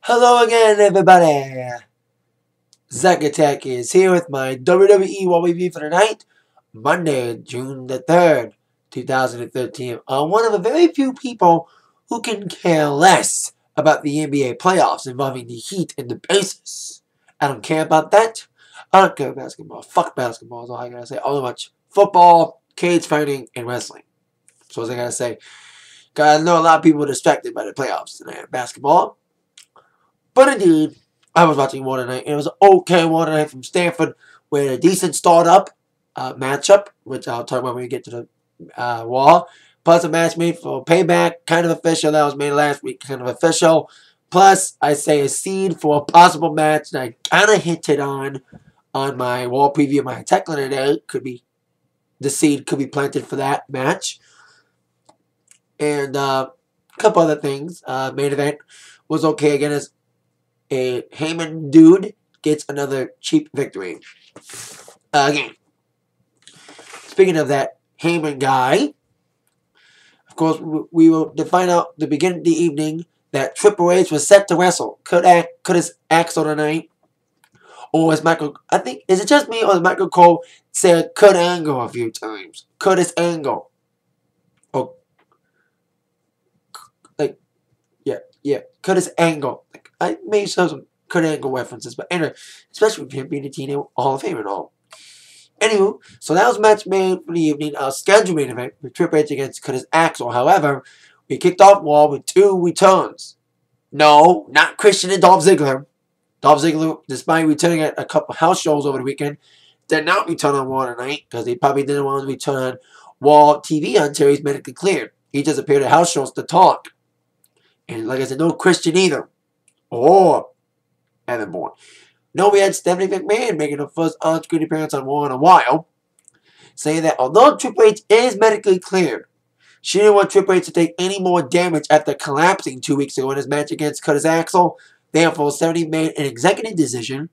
Hello again, everybody. Zack Attack is here with my WWE Raw review for tonight, Monday, June the 3rd, 2013. I'm one of the very few people who can care less about the NBA playoffs involving the Heat and the Pacers. I don't care about that. I don't care about basketball. Fuck basketball is all I gotta say. All much football, cage fighting, and wrestling. So as I gotta say, I know a lot of people are distracted by the playoffs tonight. Basketball. But indeed, I was watching Raw tonight, and it was an okay Raw tonight from Stanford with a decent start-up matchup, which I'll talk about when we get to the Raw. Plus a match made for Payback, kind of official. That was made last week, kind of official. Plus, I say a seed for a possible match that I kind of hinted on my Raw preview of my Attack today. The seed could be planted for that match. And a couple other things. Main event was okay again as a Heyman dude gets another cheap victory. Again, speaking of that Heyman guy, of course, we will find out the beginning of the evening that Triple H was set to wrestle. Could his Axel tonight? Or is Michael, is it just me or is Michael Cole said could Angle a few times? Could his Angle? Or, could his Angle? I made some Kurt Angle references, but anyway, especially with him being a TNA Hall of Fame and all. Anywho, so that was match made for the evening. Our scheduled main event with Triple H against Curtis Axel. However, we kicked off Raw with two returns. No, not Christian and Dolph Ziggler. Dolph Ziggler, despite returning at a couple house shows over the weekend, did not return on Raw tonight because he probably didn't want to return on Raw TV until he's medically cleared. He just appeared at house shows to talk. And like I said, no Christian either. Or Evan Bourne. No, we had Stephanie McMahon making her first on-screen appearance on Raw in a while, saying that although Triple H is medically cleared, she didn't want Triple H to take any more damage after collapsing 2 weeks ago in his match against Curtis Axel. Therefore, Stephanie made an executive decision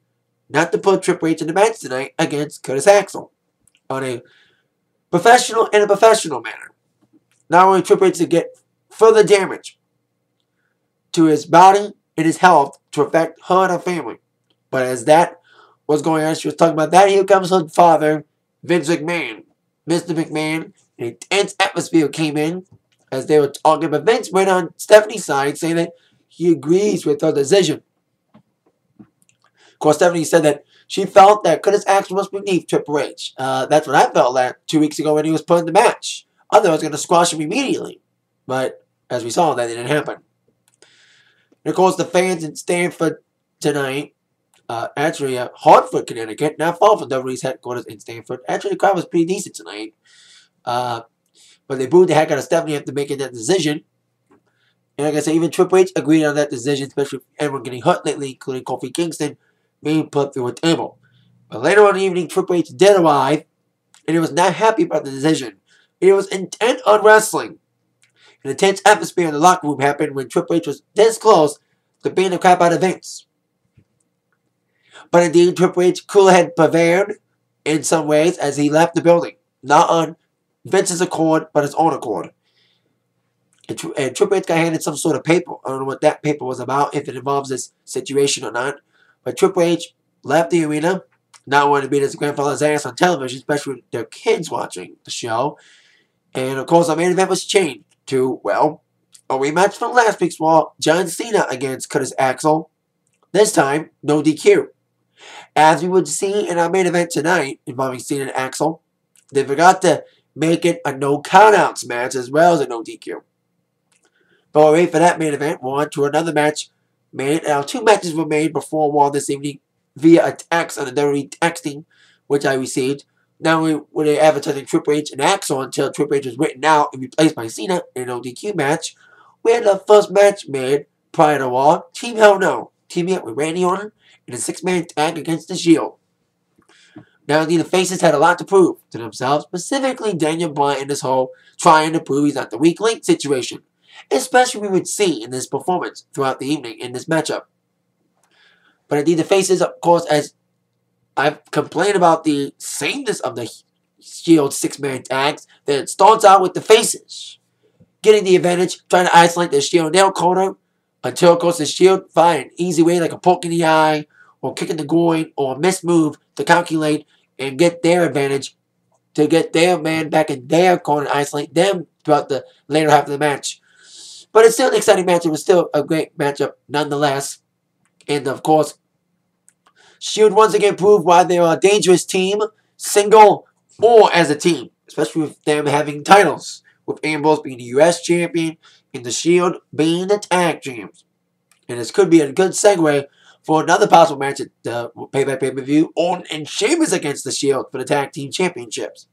not to put Triple H in the match tonight against Curtis Axel on a professional manner. Not only Triple H to get further damage to his body and his health to affect her and her family. But as that was going on, she was talking about that. Here comes her father, Vince McMahon. Mr. McMahon, an intense atmosphere came in as they were talking. But Vince went on Stephanie's side saying that he agrees with her decision. Of course, Stephanie said that she felt that Curtis Axel was beneath Triple H. That's what I felt 2 weeks ago when he was put in the match. Otherwise, I was going to squash him immediately. But as we saw, that didn't happen. And of course, the fans in Stanford tonight, actually at Hartford, Connecticut, not far from WWE's headquarters in Stanford. Actually, the crowd was pretty decent tonight. But they booed the heck out of Stephanie after making that decision. And like I said, even Triple H agreed on that decision, especially with everyone getting hurt lately, including Kofi Kingston, being put through a table. But later on in the evening, Triple H did arrive, and he was not happy about the decision. He was intent on wrestling. An intense atmosphere in the locker room happened when Triple H was this close to beating the crap out of Vince. But indeed, Triple H cooler head prevailed in some ways as he left the building. Not on Vince's accord, but his own accord. And Triple H got handed some sort of paper. I don't know what that paper was about, if it involves this situation or not. But Triple H left the arena, not wanting to beat his grandfather's ass on television, especially with their kids watching the show. And of course, our main event was changed to, well, a rematch from last week's Raw, John Cena against Curtis Axel. This time, no DQ. As we would see in our main event tonight, involving Cena and Axel, they forgot to make it a no countouts match as well as a no DQ. But we'll wait for that main event. We're on to another match made. Now, 2 matches were made before Raw this evening via a text on the WWE texting, which I received. Not only were they advertising Triple H and Axel until Triple H was written out and replaced by Cena in an ODQ match, we had the first match made prior to Raw. Team Hell No, teaming up with Randy Orton in a 6-man tag against the Shield. Now, the faces had a lot to prove to themselves, specifically Daniel Bryan in this whole trying to prove he's not the weak link situation, especially we would see in this performance throughout the evening in this matchup. But indeed, the faces, of course, as I've complained about the sameness of the Shield 6-man tags, that it starts out with the faces getting the advantage, trying to isolate the Shield nail corner, Until, of course, the Shield find an easy way like a poke in the eye or kick in the groin or a missed move to calculate and get their advantage, to get their man back in their corner and isolate them throughout the later half of the match. But it's still an exciting match. It was still a great matchup nonetheless. And, of course, Shield once again proved why they are a dangerous team, single or as a team, especially with them having titles, with Ambrose being the U.S. champion and the Shield being the tag teams. And this could be a good segue for another possible match at the Payback pay-per-view, Orton and Sheamus against the Shield for the tag team championships.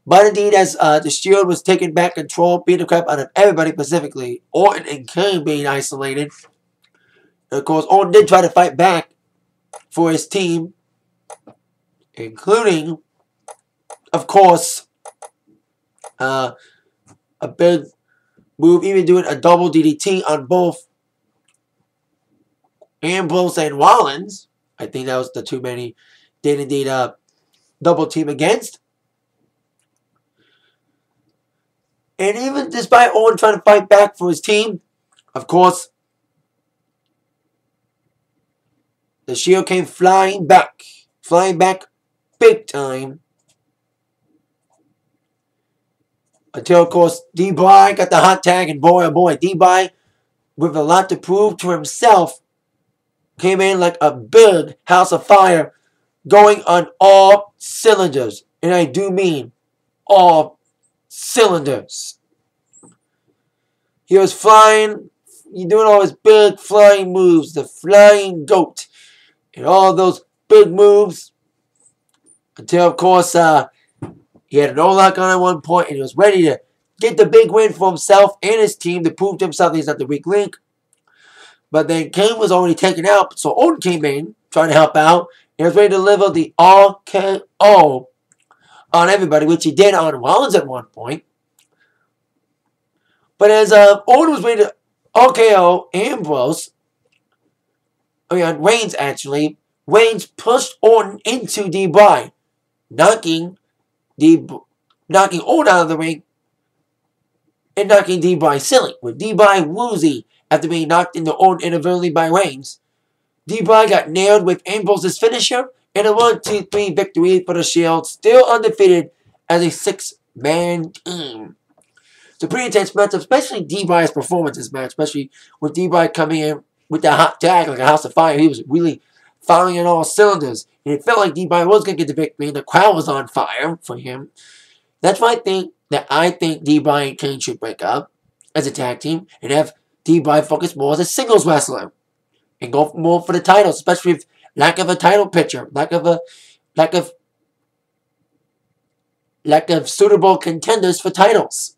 But indeed, as the Shield was taking back control, beating the crap out of everybody, specifically Orton and Kane being isolated. And of course, Orton did try to fight back for his team, including, of course, a big move, even doing a double DDT on both Ambrose and Rollins. I think that was the too many did indeed double team against. And even despite Orton trying to fight back for his team, of course, the Shield came flying back big time. Until, of course, D-Boy got the hot tag, and boy, oh boy, D-Boy, with a lot to prove to himself, came in like a big house of fire, going on all cylinders. And I do mean all cylinders. He was flying, doing all his big flying moves, the flying goat, and all those big moves, until, of course, he had no luck on at one point, and he was ready to get the big win for himself and his team to prove to himself he's not the weak link. But then Kane was already taken out, so Orton came in, trying to help out, and was ready to deliver the RKO on everybody, which he did on Rollins at one point. But as Orton was ready to RKO Ambrose, Reigns actually, Reigns pushed Orton into D-Boy, knocking Orton out of the ring and knocking D-Boy silly, with D-Boy woozy after being knocked into Orton inadvertently by Reigns. D-Boy got nailed with Ambrose's finisher and a 1-2-3 victory for the Shield, still undefeated as a 6-man team. It's a pretty intense matchup, especially D-Boy's performance in this match, especially with D-Boy coming in with that hot tag like a house of fire. He was really firing on all cylinders. And it felt like D-Boy was going to get the victory, and the crowd was on fire for him. That's why I think D-Boy and Kane should break up as a tag team and have D-Boy focus more as a singles wrestler and go more for the titles, especially with lack of a title picture, lack of suitable contenders for titles.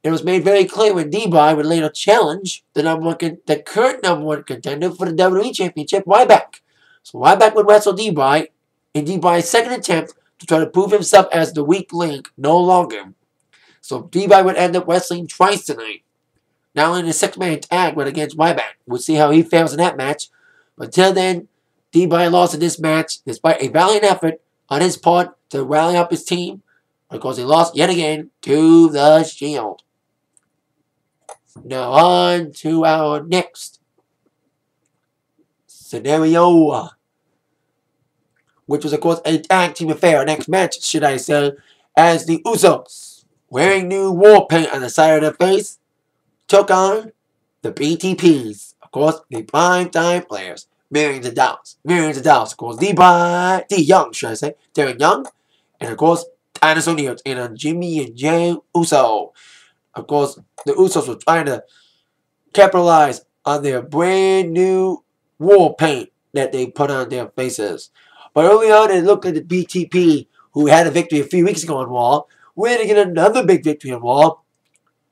It was made very clear when D-Boy would later challenge the current number one contender for the WWE Championship, Ryback. So Ryback would wrestle D-Boy in D-Boy's second attempt to try to prove himself as the weak link no longer. So D-Boy would end up wrestling twice tonight. Not only in a 6-man tag, but against Ryback. We'll see how he fails in that match. But until then, D-Boy lost in this match, despite a valiant effort on his part to rally up his team, because he lost yet again to the Shield. Now on to our next scenario, which was, of course, a tag team affair. Our next match, should I say, as the Usos, wearing new war paint on the side of their face, took on the BTPs. Of course, the primetime players. Millions of dollars. Of course, D Young, should I say. Darren Young. And, of course, Titus O'Neil and Jimmy and Jay Uso. Of course, the Usos were trying to capitalize on their brand new war paint that they put on their faces. But early on, it looked like the BTP, who had a victory a few weeks ago on Raw, were going to get another big victory on Raw.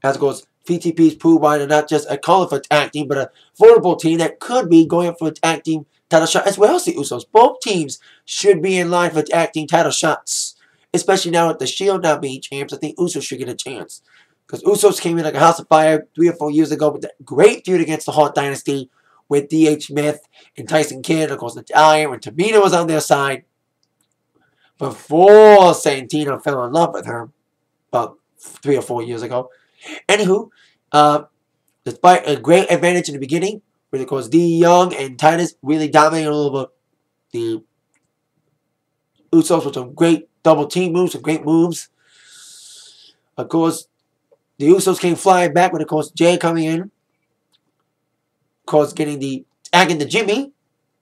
As, of course, BTP's proved why they're not just a colorful tag team, but a formidable team that could be going for a tag team title shot as well as the Usos. Both teams should be in line for tag team title shots. Especially now with the Shield not being champs, I think Usos should get a chance. Because Usos came in like a house of fire 3 or 4 years ago with that great feud against the Hart Dynasty with D.H. Smith and Tyson Kidd. Of course, Natalya and Tamina was on their side before Santino fell in love with her about 3 or 4 years ago. Anywho, the Despite a great advantage in the beginning, where of course D Young and Titus really dominated over the Usos with some great double team moves, some great moves. Of course, the Usos came flying back with, of course, Jay coming in. Of course, getting the tag into Jimmy.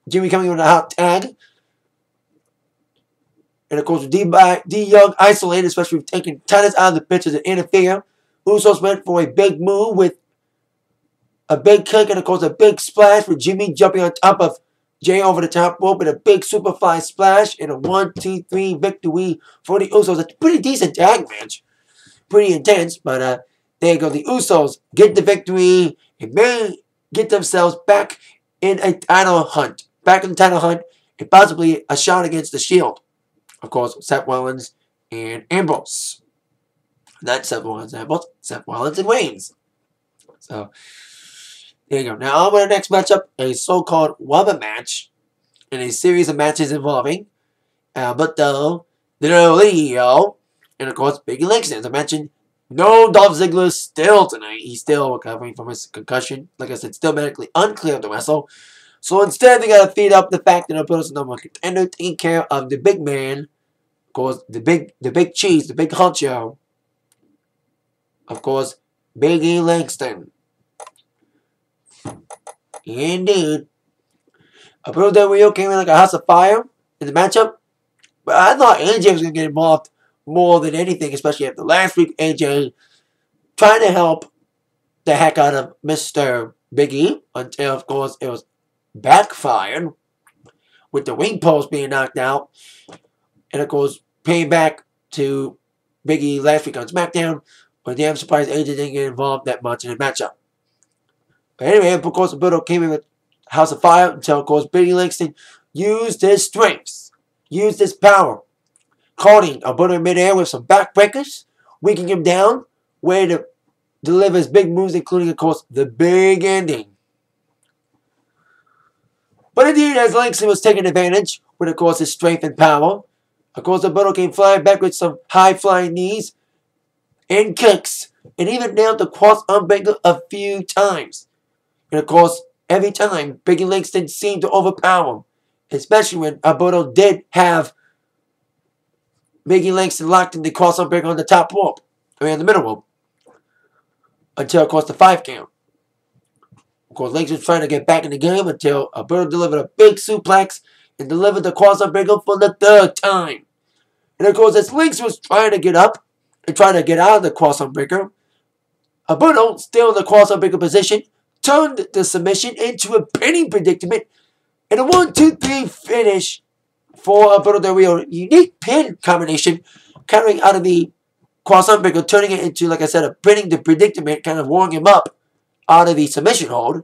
Jimmy coming in with a hot tag. And of course, D Young isolated, especially with taking Titus out of the picture to interfere. Usos went for a big move with a big kick and of course a big splash with Jimmy jumping on top of Jay over the top rope with a big superfly splash and a 1-2-3 victory for the Usos. It's a pretty decent tag match. Pretty intense, but there you go. The Usos get the victory and may get themselves back in a title hunt. Back in the title hunt and possibly a shot against the Shield. Of course, Seth Rollins and Ambrose. Not Seth Rollins and Ambrose, Seth Rollins and Reigns. So, there you go. Now, on to the next matchup, a so-called rubber match in a series of matches involving Alberto Del Rio and, of course, Biggie Langston. As I mentioned, no Dolph Ziggler still tonight. He's still recovering from his concussion. Like I said, still medically unclear to wrestle. So instead, they got to feed up the fact that Alberto's number one contender, taking care of the big man, of course, the big cheese, the big honcho, of course, Biggie Langston. Indeed. Alberto Del Rio came in like a house of fire in the matchup. But I thought AJ was going to get involved more than anything, especially after last week. AJ trying to help the heck out of Mr. Big E until, of course, it was backfired with the ring post being knocked out. And, of course, paying back to Big E last week on SmackDown. But damn surprised AJ didn't get involved that much in the matchup. But anyway, of course, Alberto came in with House of Fire until, of course, Biggie Langston used his strengths, used his power, caught Alberto in midair with some backbreakers, weakening him down, way to deliver his big moves, including, of course, the big ending. But indeed, as Langston was taking advantage with, of course, his strength and power, of course, Alberto came flying back with some high-flying knees and kicks, and even nailed the cross unbreaker a few times. And of course, every time, Biggie Langston seemed to overpower him. Especially when Alberto did have Biggie Langston locked in the cross unbreaker on the top rope. I mean, on the middle rope. Until, of course, the 5 count. Of course, Langston was trying to get back in the game until Alberto delivered a big suplex and delivered the cross unbreaker for the 3rd time. And of course, as Langston was trying to get up and trying to get out of the cross unbreaker, Alberto, still in the cross unbreaker position, turned the submission into a pinning predicament and a 1-2-3 finish for Alberto Del Rio. Unique pin combination, countering out of the cross unbreaker, turning it into, like I said, a pinning predicament, kind of warming him up out of the submission hold.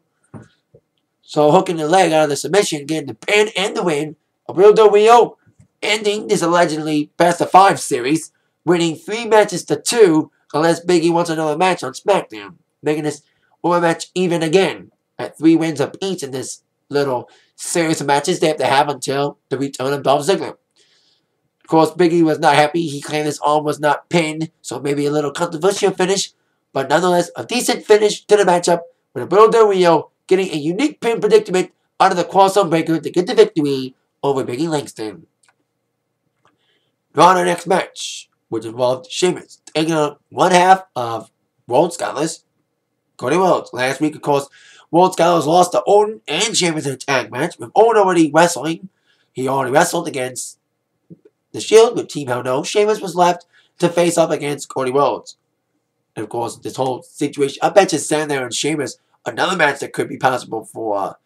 So hooking the leg out of the submission, getting the pin and the win. Alberto Del Rio ending this allegedly best of 5 series, winning 3 matches to 2, unless Big E wants another match on SmackDown, making this one match even again at 3 wins apiece in this little series of matches they have to have until the return of Dolph Ziggler. Of course, Big E was not happy. He claimed his arm was not pinned, so maybe a little controversial finish, but nonetheless a decent finish to the matchup with Alberto Del Rio getting a unique pin predicament out of the cross unbreaker to get the victory over Biggie Langston. Now on our next match, which involved Sheamus taking on one half of World Scholars, Cody Rhodes. Last week, of course, World Scholars lost to Orton and Sheamus in a tag match. With Orton already wrestling, he already wrestled against the Shield with Team Hell No. Sheamus was left to face up against Cody Rhodes. And of course, this whole situation, I bet you Sam there and Sheamus, another match that could be possible for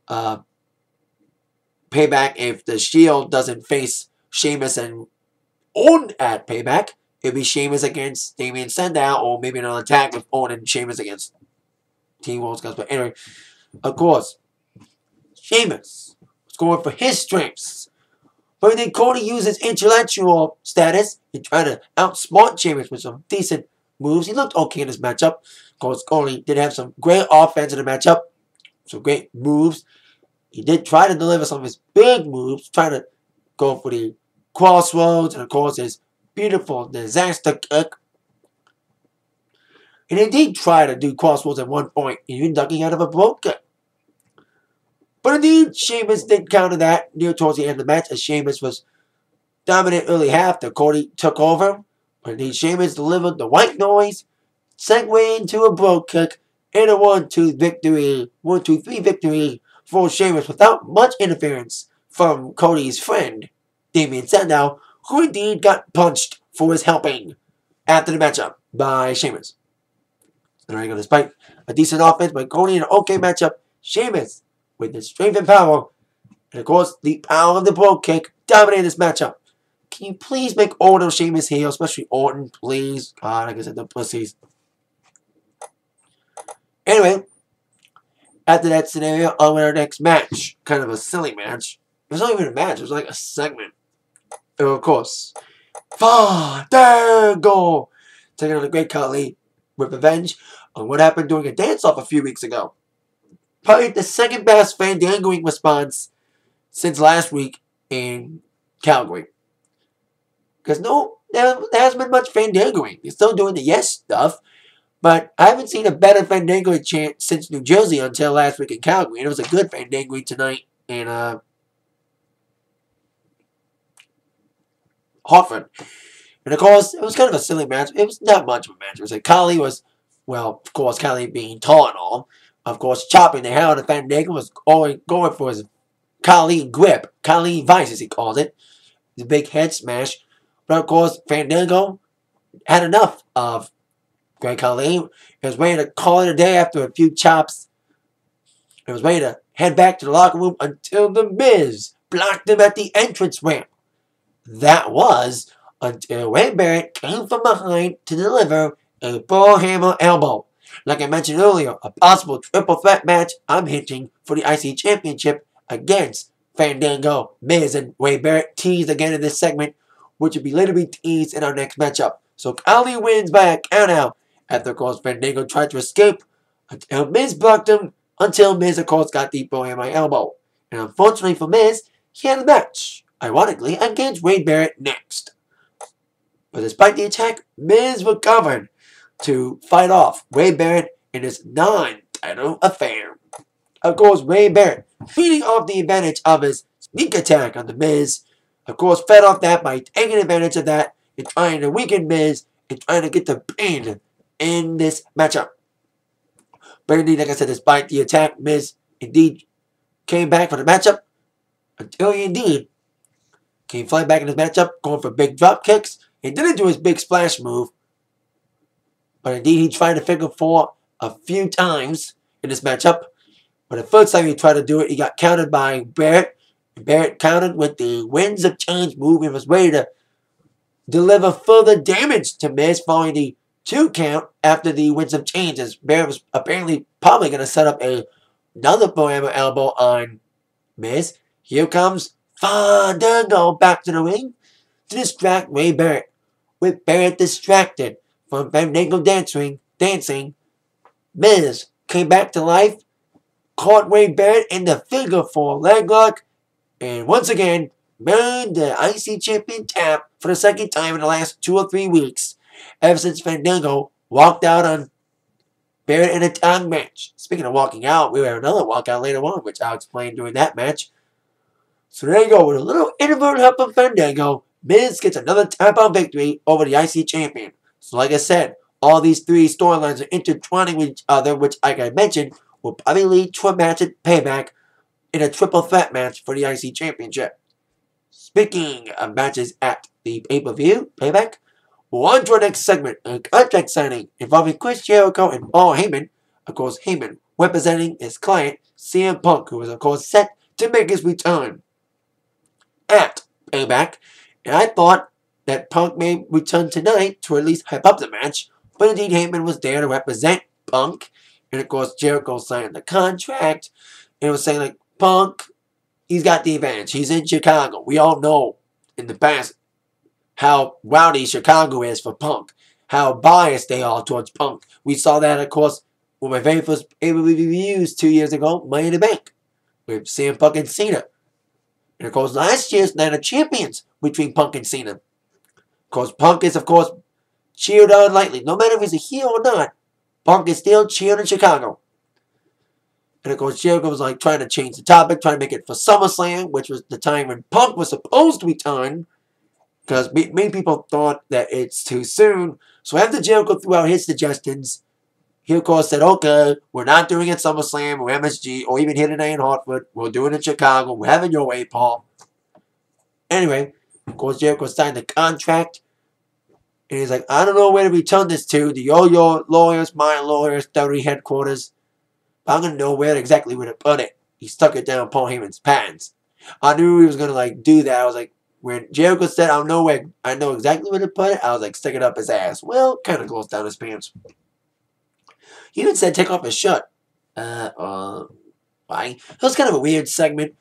Payback if the Shield doesn't face Sheamus and Orton at Payback. It'd be Sheamus against Damien Sandow, or maybe another tag with Orton and Sheamus against Team World Scholars. But anyway, of course, Sheamus was going for his strengths. But then Cody used his intellectual status and tried to outsmart Sheamus with some decent moves. He looked okay in this matchup. Of course, Cody did have some great offense in the matchup. Some great moves. He did try to deliver some of his big moves, trying to go for the crossroads, and of course his beautiful disaster kick. And he did try to do crossroads at one point, even ducking out of a broke kick. But indeed, Sheamus did counter that near towards the end of the match, as Sheamus was dominant early half. The Cody took over. But indeed, Sheamus delivered the white noise, segue into a broke kick, and a 1-2 victory, 1-2-3 victory for Sheamus without much interference from Cody's friend, Damien Sandow, who indeed got punched for his helping after the matchup by Sheamus. And despite a decent offense by Cody and an okay matchup, Sheamus, with the strength and power, and of course the power of the brogue kick, dominated this matchup. Can you please make Orton Sheamus heel, especially Orton, please? God, like I said, the pussies. Anyway, after that scenario, on with our next match. Kind of a silly match. It was not even a match, it was like a segment. And of course, Fandango taking on the Great Khali with revenge on what happened during a dance-off a few weeks ago. Probably the second best Fandangoing response since last week in Calgary. Because there hasn't been much Fandangoing. You're still doing the yes stuff, but I haven't seen a better Fandangoing chant since New Jersey until last week in Calgary. And it was a good Fandangoing tonight in Hartford. And of course, it was kind of a silly match. It was not much of a match. It was like Khali was, well, of course, Khali being tall and all. Of course, chopping the hell out of Fandango was going for his Khali grip. Khali vice, as he calls it. The big head smash. But of course, Fandango had enough of Great Khali. He was ready to call it a day after a few chops. He was ready to head back to the locker room until The Miz blocked him at the entrance ramp. That was until Wade Barrett came from behind to deliver a bullhammer elbow. Like I mentioned earlier, a possible triple threat match I'm hinting for the IC Championship against Fandango, Miz, and Wade Barrett teased again in this segment, which will be later be teased in our next matchup. So Khali wins by a countout after, of course, Fandango tried to escape until Miz blocked him, until Miz, of course, got the bullhammer elbow. And unfortunately for Miz, he had a match, ironically, against Wade Barrett next. But despite the attack, Miz recovered to fight off Wade Barrett in his non-title affair. Of course, Wade Barrett, feeding off the advantage of his sneak attack on The Miz, of course, fed off that by taking advantage of that and trying to weaken Miz and trying to get the pin in this matchup. But indeed, like I said, despite the attack, Miz indeed came back for the matchup until he indeed came flying back in his matchup, going for big drop kicks. He didn't do his big splash move, but indeed he tried to figure four a few times in this matchup. But the first time he tried to do it, he got countered by Barrett. Barrett countered with the Winds of Change move and was ready to deliver further damage to Miz following the 2 count after the Winds of Change, as Barrett was apparently probably going to set up another bullhammer elbow on Miz. Here comes Fandango back to the ring to distract Wade Barrett. With Barrett distracted from Fandango dancing, Miz came back to life, caught Wade Barrett in the figure 4 leg lock, and once again made the IC Champion tap for the second time in the last 2 or 3 weeks, ever since Fandango walked out on Barrett in a tag match. Speaking of walking out, we have another walkout later on, which I'll explain during that match. So there you go, with a little inadvertent help of Fandango, Miz gets another tap-out victory over the IC Champion. So like I said, all these 3 storylines are intertwining with each other, which, like I mentioned, will probably lead to a match at Payback in a triple threat match for the IC Championship. Speaking of matches at the pay-per-view, Payback, we're on to our next segment, a contract signing involving Chris Jericho and Paul Heyman. Of course, Heyman representing his client, CM Punk, who is, of course, set to make his return at Payback. And I thought that Punk may return tonight to at least hype up the match, but indeed Heyman was there to represent Punk. And of course, Jericho signed the contract, and it was saying, like, Punk, he's got the advantage. He's in Chicago. We all know in the past how rowdy Chicago is for Punk, how biased they are towards Punk. We saw that, of course, with my very first reviews 2 years ago, Money in the Bank, with CM Punk and Cena. And of course, last year's Night of Champions between Punk and Cena. Of course, Punk is, of course, cheered on lightly. No matter if he's a heel or not, Punk is still cheering in Chicago. And of course, Jericho was like trying to change the topic, trying to make it for SummerSlam, which was the time when Punk was supposed to return, because many people thought that it's too soon. So after Jericho threw out his suggestions, he of course said, okay, we're not doing it at SummerSlam or MSG or even here tonight in Hartford. We'll do it in Chicago. We're having your way, Paul. Anyway, of course, Jericho signed the contract. And he's like, I don't know where to return this to. The Yo-Yo lawyers, my lawyers, WWE headquarters. I'm going to know exactly where to put it. He stuck it down Paul Heyman's pants. I knew he was going to like do that. I was like, when Jericho said, I know exactly where to put it, I was like, stick it up his ass. Well, kind of goes down his pants. He even said, take off his shirt. Why? It was kind of a weird segment.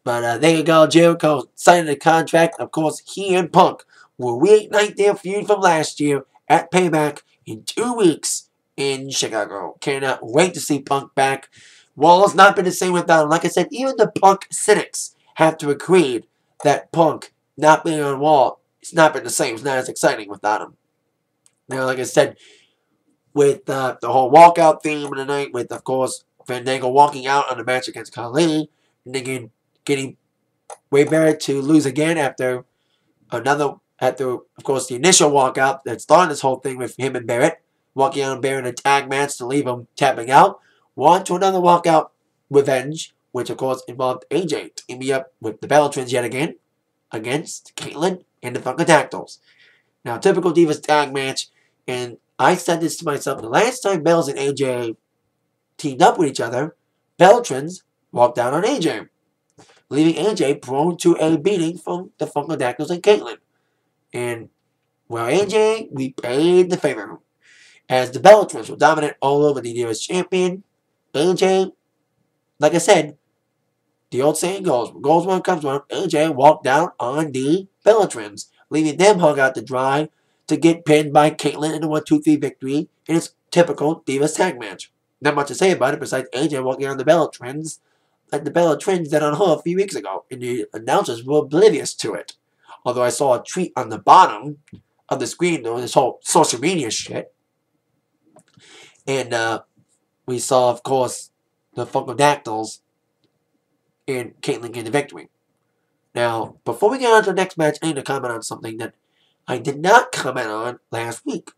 But there you go. Jericho signed the contract. Of course, he and Punk will reignite their feud from last year at Payback in 2 weeks in Chicago. Cannot wait to see Punk back. Wall's not been the same without him. Like I said, even the Punk cynics have to agree that Punk not being on Wall, it's not been the same. It's not as exciting without him. Now, like I said, with the whole walkout theme of the night, with, of course, Fandango walking out on the match against Khali, and then getting Wade Barrett to lose again after, of course, the initial walkout that started this whole thing with him and Barrett, walking out on Barrett in a tag match to leave him tapping out. On to another walkout revenge, which, of course, involved AJ teaming up with the Bella Twins yet again against Caitlyn and the Funkadactyls. Now, typical Divas tag match, and I said this to myself, the last time Bells and AJ teamed up with each other, Bella Twins walked down on AJ, leaving AJ prone to a beating from the Funkadactyls and Caitlyn. And, well, AJ, we paid the favor. As the Bella Twins were dominant all over the Divas champion, AJ, like I said, the old saying goes when it comes around, AJ walked down on the Bella Twins, leaving them hung out to dry to get pinned by Caitlyn in a 1-2-3 victory in its typical Divas tag match. Not much to say about it besides AJ walking on the Bella Twins like the Bella Twins did on her a few weeks ago, and the announcers were oblivious to it. Although I saw a tweet on the bottom of the screen doing this whole social media shit. And we saw, of course, the Funkadactyls and Caitlyn getting the victory. Now, before we get on to the next match, I need to comment on something that I did not comment on last week.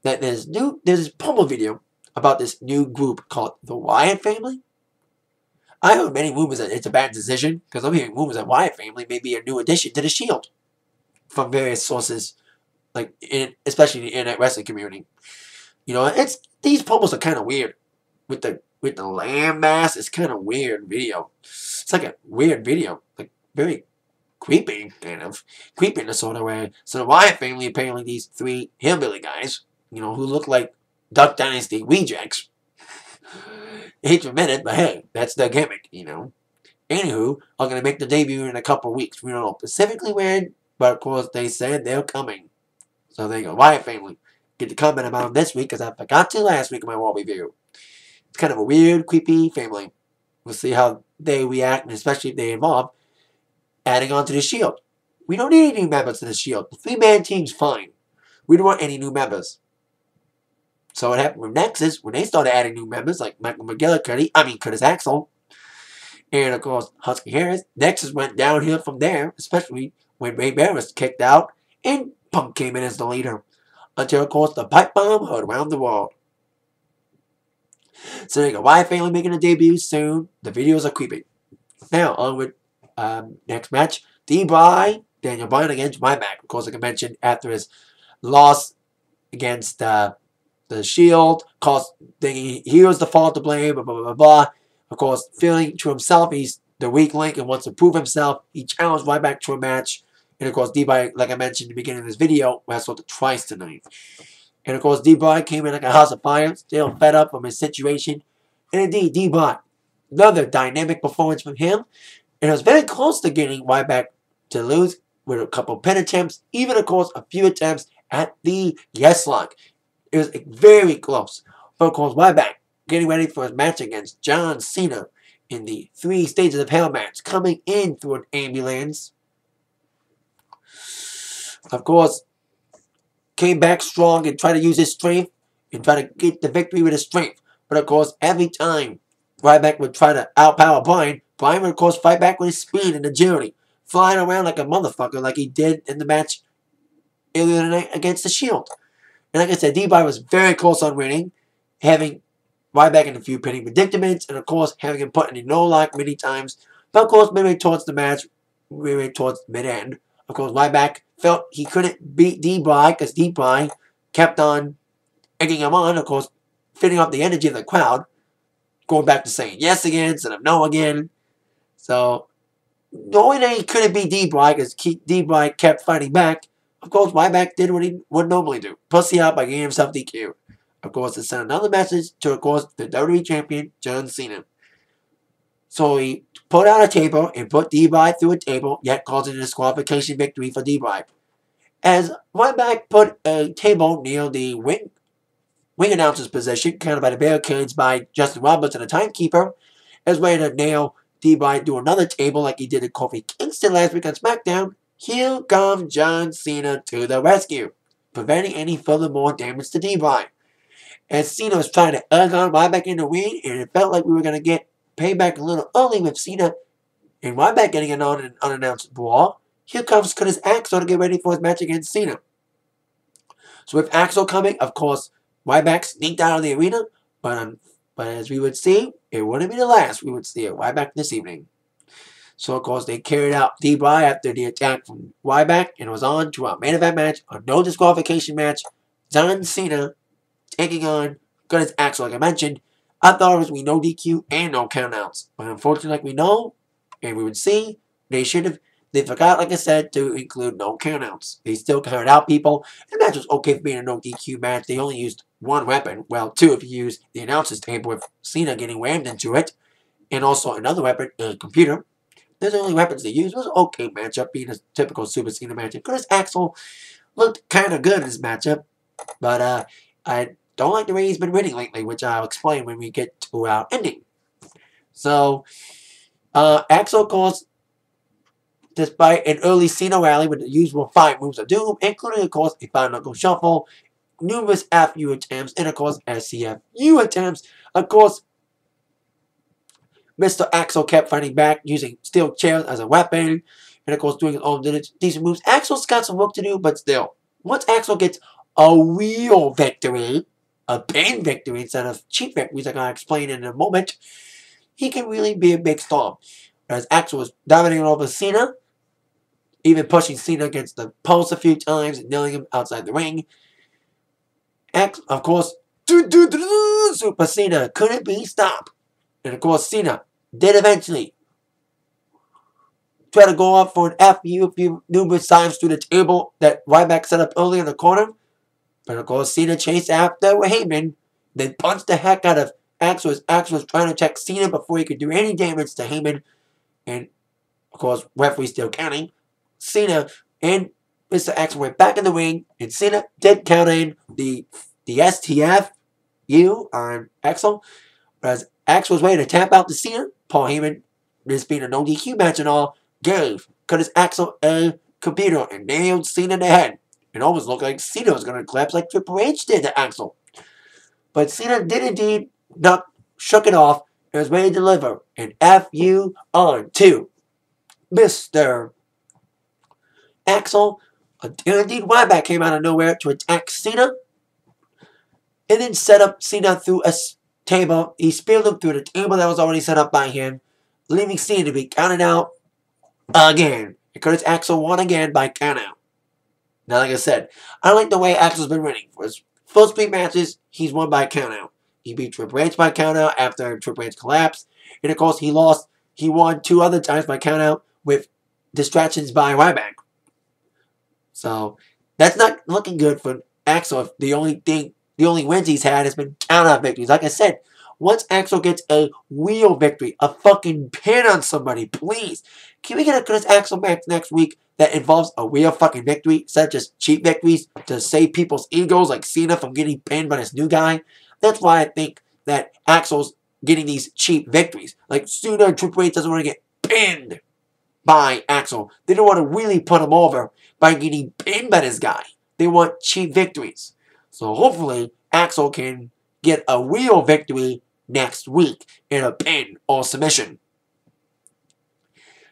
That there's this promo video about this new group called the Wyatt Family. I heard many rumors that it's a bad decision, because I'm hearing rumors that Wyatt Family may be a new addition to the Shield from various sources, especially in the internet wrestling community. You know, these promos are kind of weird with the lamb mask. It's kind of weird video. It's like a weird video, like very creepy, kind of creepy in a sort of way. So the Wyatt Family, apparently these 3 hillbilly guys, you know, who look like Duck Dynasty rejects. Hate to admit it, but hey, that's their gimmick, you know. Anywho, are going to make the debut in a couple of weeks. We don't know specifically when, but of course they said they're coming. So there you go, Wyatt Family. Get to comment about them this week because I forgot to last week in my Raw review. It's kind of a weird, creepy family. We'll see how they react, and especially if they involve adding on to the Shield. We don't need any new members to the Shield. The 3-man team's fine. We don't want any new members. So what happened with Nexus, when they started adding new members, like Michael McGillicuddy, Curtis Axel, and of course Husky Harris, Nexus went downhill from there, especially when Ray Barrett was kicked out, and Punk came in as the leader. Until, of course, the pipe bomb heard around the world. So there you go, Wyatt Family making a debut soon. The videos are creepy. Now, on with next match. Daniel Bryan against Ryback. Of course, like I mentioned, after his loss against the Shield, thinking he was the fault to blame, blah, blah, blah, blah. Of course, feeling to himself he's the weak link and wants to prove himself. He challenged Ryback to a match. And of course, D-Bry, like I mentioned in the beginning of this video, wrestled twice tonight. And of course, D-Bry came in like a house of fire, still fed up from his situation. And indeed, D-Bry, another dynamic performance from him. And it was very close to getting Ryback to lose with a couple pin attempts, even of course a few attempts at the yes lock. It was very close. But of course, Ryback getting ready for his match against John Cena in the 3 Stages of Hell match, coming in through an ambulance. Of course, came back strong and tried to use his strength and try to get the victory with his strength. But of course, every time Ryback would try to outpower Bryan, Bryan would of course fight back with his speed and agility, flying around like a motherfucker like he did in the match earlier tonight against the Shield. And like I said, D-Bryan was very close on winning, having Ryback in a few pinning predicaments, and of course having him put in a no-lock many times. But of course, midway towards the match, midway towards mid-end, of course, Ryback felt he couldn't beat D-Bryan because D-Bryan kept on egging him on, of course, fitting off the energy of the crowd, going back to saying yes again instead of no again. So, the only way he couldn't beat D-Bryan because D-Bryan kept fighting back. Of course, Ryback did what he would normally do. Pussy out by getting himself DQ. Of course, to send another message to, of course, the WWE Champion, John Cena. So he put out a table and put D-Bryan through a table, yet causing a disqualification victory for D-Bryan. As Ryback put a table near the ring announcer's position, counted by the barricades by Justin Roberts and the timekeeper, as way to nail D-Bryan through another table like he did in Kofi Kingston last week on SmackDown. Here comes John Cena to the rescue, preventing any furthermore damage to D-Bryan. As Cena was trying to egg on Ryback in the ring, and it felt like we were going to get payback a little early with Cena and Ryback getting an unannounced brawl, here comes Curtis Axel to get ready for his match against Cena. So with Axel coming, of course, Ryback sneaked out of the arena, but as we would see, it wouldn't be the last we would see of Ryback this evening. So, of course, they carried out D-Bryan after the attack from Ryback, and it was on to our main event match, a no disqualification match. John Cena taking on Curtis Axel, like I mentioned. I thought it was no DQ and no countouts. But unfortunately, like we know, and we would see, they forgot, like I said, to include no countouts. They still counted out people. The match was okay for being a no DQ match. They only used one weapon. Well, two if you use the announcer's table with Cena getting rammed into it. And also another weapon, a computer. Those are the only weapons they used. It was an okay matchup, being a typical Super Cena matchup. Curtis Axel looked kind of good in this matchup. But I don't like the way he's been winning lately, which I'll explain when we get to our ending. So, Axel, of course, despite an early Cena rally with the usual 5 moves of doom, including, of course, a 5-knuckle shuffle, numerous FU attempts, and, of course, SCFU attempts. Of course, Mr. Axel kept fighting back, using steel chairs as a weapon, and, of course, doing his own decent moves. Axel's got some work to do, but still, once Axel gets a real victory, a pain victory instead of cheap victories, like I'll explain in a moment, he can really be a big star. As Axel was dominating over Cena, even pushing Cena against the post a few times and nailing him outside the ring. Of course, Super Cena couldn't be stopped. And of course, Cena did eventually try to go up for an FU a few numerous times through the table that Ryback set up early in the corner. But of course, Cena chased after Heyman, then punched the heck out of Axel as Axel was trying to check Cena before he could do any damage to Heyman. And of course, referee still counting. Cena and Mr. Axel went back in the ring, and Cena did count in the STFU on Axel. As Axel was ready to tap out to Cena, Paul Heyman, this being a no DQ match and all, gave Curtis Axel a computer and nailed Cena in the head. It almost looked like Cena was going to collapse like Triple H did to Axel. But Cena did indeed shook it off and was ready to deliver an FU on to Mr. Axel. Indeed, Ryback came out of nowhere to attack Cena and then set up Cena through a table. He speared him through the table that was already set up by him, leaving Cena to be counted out again. And Curtis Axel won again by countout. Now, like I said, I like the way Axel's been winning. For his first 3 matches, he's won by countout. He beat Triple H by countout after Triple H collapsed. And of course, he won 2 other times by countout with distractions by Ryback. So, that's not looking good for Axel. The only wins he's had has been countout victories. Like I said, once Axel gets a real victory, a fucking pin on somebody, please. Can we get a Curtis Axel match next week that involves a real fucking victory, instead of just cheap victories to save people's egos like Cena from getting pinned by this new guy? That's why I think that Axel's getting these cheap victories. Like Cena and Triple H doesn't want to get pinned by Axel. They don't want to really put him over by getting pinned by this guy. They want cheap victories. So hopefully Axel can get a real victory next week in a pin or submission.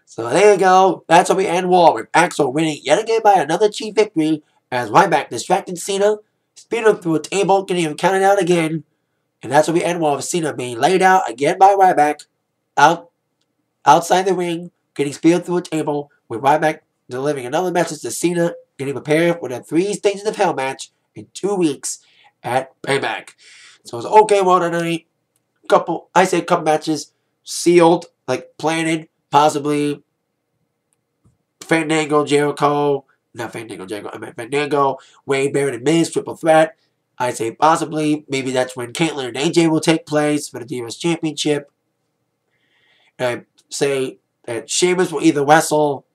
So there you go. That's how we end Raw with Axel winning yet again by another cheap victory as Ryback distracted Cena, speed him through a table, getting him counted out again. And that's how we end Raw with Cena being laid out again by Ryback outside the ring, getting speared through a table, with Ryback delivering another message to Cena, getting prepared for the 3 Stages of Hell match in 2 weeks at Payback. So it was okay Raw tonight. Couple matches sealed, like planted, possibly Fandango, Jericho, not Fandango, Jericho, I meant Fandango, Wade, Barrett, and Miz, triple threat. I say possibly, maybe that's when Caitlyn and AJ will take place for the Divas Championship. And I say that Sheamus will either wrestle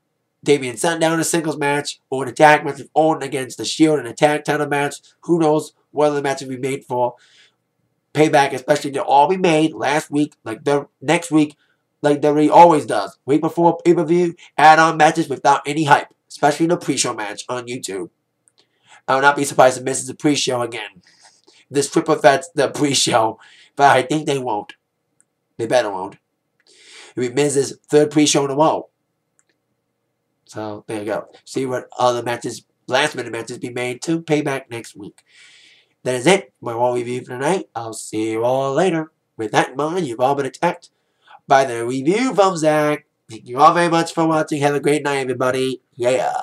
Damian Sandown in a singles match or an attack match with Orton against the Shield, an attack title match. Who knows whether the match will be made for Payback, especially they'll all be made last week, like the next week, like WWE always does. Week before pay-per-view, add-on matches without any hype, especially the pre-show match on YouTube. I would not be surprised if misses the pre-show again. This triple threat's the pre-show, but I think they won't. They better won't. It'll be Miz's 3rd pre-show in a row. So, there you go. See what other matches, last-minute matches, be made to Payback next week. That is it. My Raw review for tonight. I'll see you all later. With that in mind, you've all been attacked by the review from Zach. Thank you all very much for watching. Have a great night, everybody. Yeah.